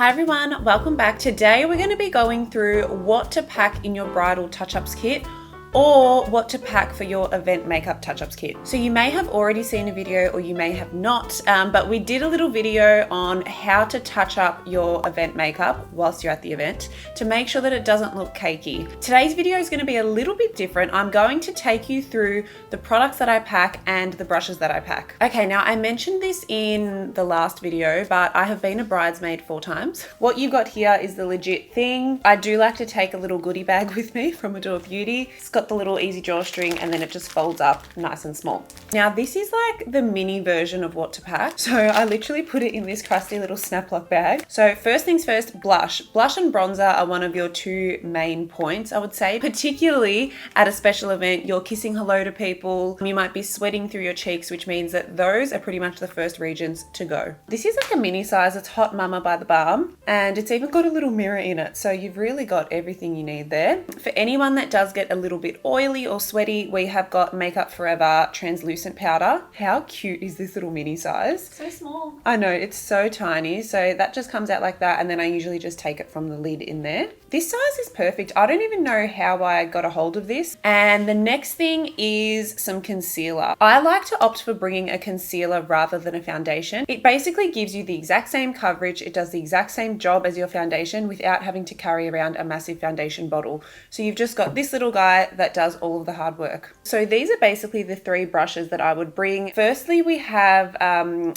Hi everyone, welcome back. Today we're going to be going through what to pack in your bridal touch-ups kit or what to pack for your event makeup touch-ups kit. So you may have already seen a video or you may have not, but we did a little video on how to touch up your event makeup whilst you're at the event to make sure that it doesn't look cakey. Today's video is going to be a little bit different. I'm going to take you through the products that I pack and the brushes that I pack. Okay, now I mentioned this in the last video, but I have been a bridesmaid 4 times. What you've got here is the legit thing. I do like to take a little goodie bag with me from Adore Beauty. It's got the little easy drawstring and then it just folds up nice and small. Now this is like the mini version of what to pack. So I literally put it in this crusty little snap lock bag. So first things first, blush. Blush and bronzer are one of your 2 main points, I would say, particularly at a special event. You're kissing hello to people. You might be sweating through your cheeks, which means that those are pretty much the first regions to go. This is like a mini size. It's Hot Mama by theBalm and it's even got a little mirror in it. So you've really got everything you need there. For anyone that does get a little bit oily or sweaty, we have got Makeup Forever translucent powder. How cute is this little mini size? So small. I know, it's so tiny. So that just comes out like that and then I usually just take it from the lid in there. This size is perfect. I don't even know how I got a hold of this. And the next thing is some concealer. I like to opt for bringing a concealer rather than a foundation. It basically gives you the exact same coverage. It does the exact same job as your foundation without having to carry around a massive foundation bottle. So you've just got this little guy that does all of the hard work. So these are basically the 3 brushes that I would bring. Firstly, we have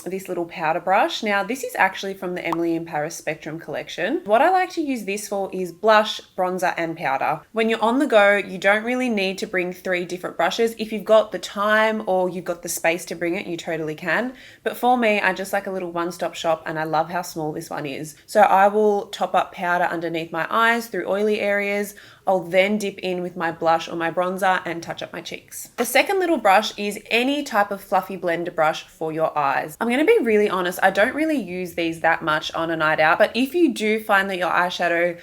this little powder brush. Now this is actually from the Emily in Paris Spectrum collection. What I like to use this for is blush, bronzer and powder. When you're on the go, you don't really need to bring 3 different brushes. If you've got the time or you've got the space to bring it, you totally can. But for me, I just like a little one-stop shop and I love how small this one is. So I will top up powder underneath my eyes through oily areas. I'll then dip in with my blush or my bronzer and touch up my cheeks. The second little brush is any type of fluffy blender brush for your eyes. I'm going to be really honest, I don't really use these that much on a night out, but if you do find that your eyeshadow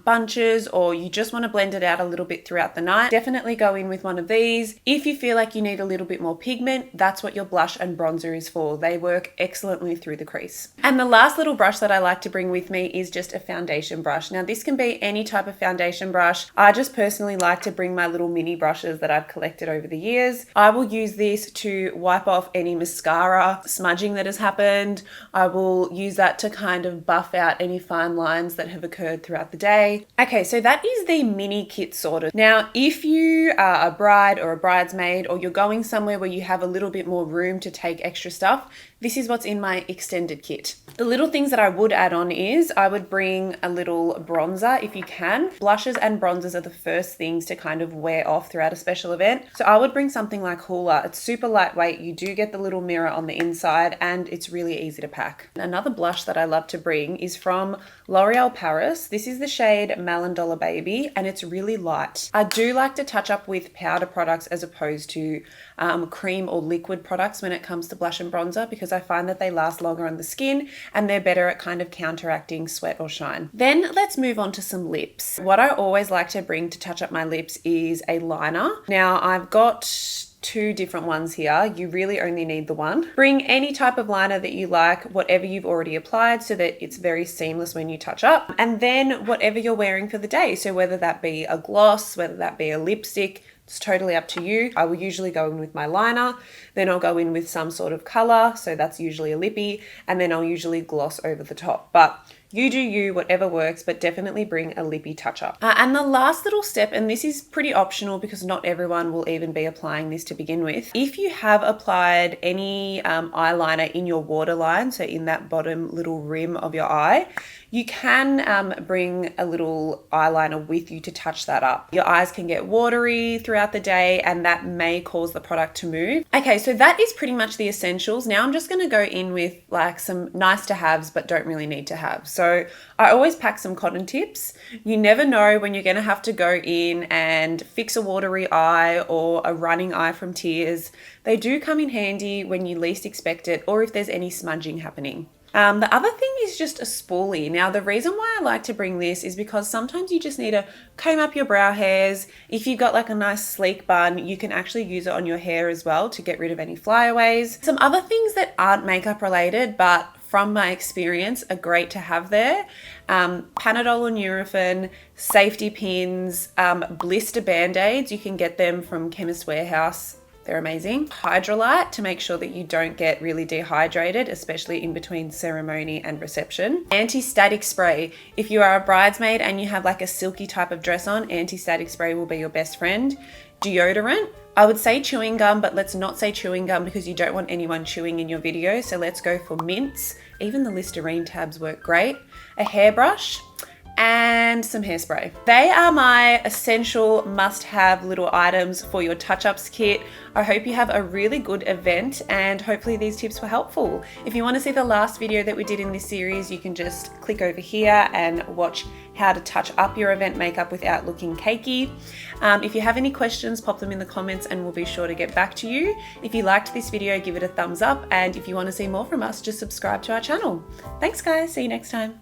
bunches or you just want to blend it out a little bit throughout the night, definitely go in with one of these. If you feel like you need a little bit more pigment, that's what your blush and bronzer is for. They work excellently through the crease. And the last little brush that I like to bring with me is just a foundation brush. Now this can be any type of foundation brush. I just personally like to bring my little mini brushes that I've collected over the years. I will use this to wipe off any mascara smudging that has happened. I will use that to kind of buff out any fine lines that have occurred throughout the day. Okay, so that is the mini kit sorted. Now, if you are a bride or a bridesmaid or you're going somewhere where you have a little bit more room to take extra stuff, this is what's in my extended kit. The little things that I would add on is I would bring a little bronzer if you can. Blushes and bronzers are the first things to kind of wear off throughout a special event. So I would bring something like Hoola. It's super lightweight. You do get the little mirror on the inside and it's really easy to pack. Another blush that I love to bring is from L'Oreal Paris. This is the shade Melon Baby and it's really light. I do like to touch up with powder products as opposed to cream or liquid products when it comes to blush and bronzer because I find that they last longer on the skin and they're better at kind of counteracting sweat or shine. Then let's move on to some lips. What I always like to bring to touch up my lips is a liner. Now I've got 2 different ones here. You really only need the one. Bring any type of liner that you like, whatever you've already applied so that it's very seamless when you touch up. And then whatever you're wearing for the day. So whether that be a gloss, whether that be a lipstick, it's totally up to you. I will usually go in with my liner, then I'll go in with some sort of color. So that's usually a lippy, and then I'll usually gloss over the top. But you do you, whatever works, but definitely bring a lippy touch up. And the last little step, and this is pretty optional because not everyone will even be applying this to begin with. If you have applied any eyeliner in your waterline, so in that bottom little rim of your eye, you can bring a little eyeliner with you to touch that up. Your eyes can get watery throughout the day and that may cause the product to move. Okay, so that is pretty much the essentials. Now I'm just gonna go in with like some nice to haves but don't really need to have. So I always pack some cotton tips. You never know when you're gonna have to go in and fix a watery eye or a running eye from tears. They do come in handy when you least expect it or if there's any smudging happening. The other thing is just a spoolie. Now, the reason why I like to bring this is because sometimes you just need to comb up your brow hairs. If you've got like a nice sleek bun, you can actually use it on your hair as well to get rid of any flyaways. Some other things that aren't makeup related, but from my experience, are great to have there. Panadol or Nurofen, safety pins, blister band-aids. You can get them from Chemist Warehouse. They're amazing. Hydrolyte to make sure that you don't get really dehydrated, especially in between ceremony and reception. Anti-static spray. If you are a bridesmaid and you have like a silky type of dress on, anti-static spray will be your best friend. Deodorant. I would say chewing gum, but let's not say chewing gum because you don't want anyone chewing in your video. So let's go for mints. Even the Listerine tabs work great. A hairbrush and some hairspray. They are my essential must-have little items for your touch-ups kit. I hope you have a really good event and hopefully these tips were helpful. If you want to see the last video that we did in this series, you can just click over here and watch how to touch up your event makeup without looking cakey. If you have any questions, pop them in the comments and we'll be sure to get back to you. If you liked this video, give it a thumbs up, and if you want to see more from us, just subscribe to our channel. Thanks guys, see you next time.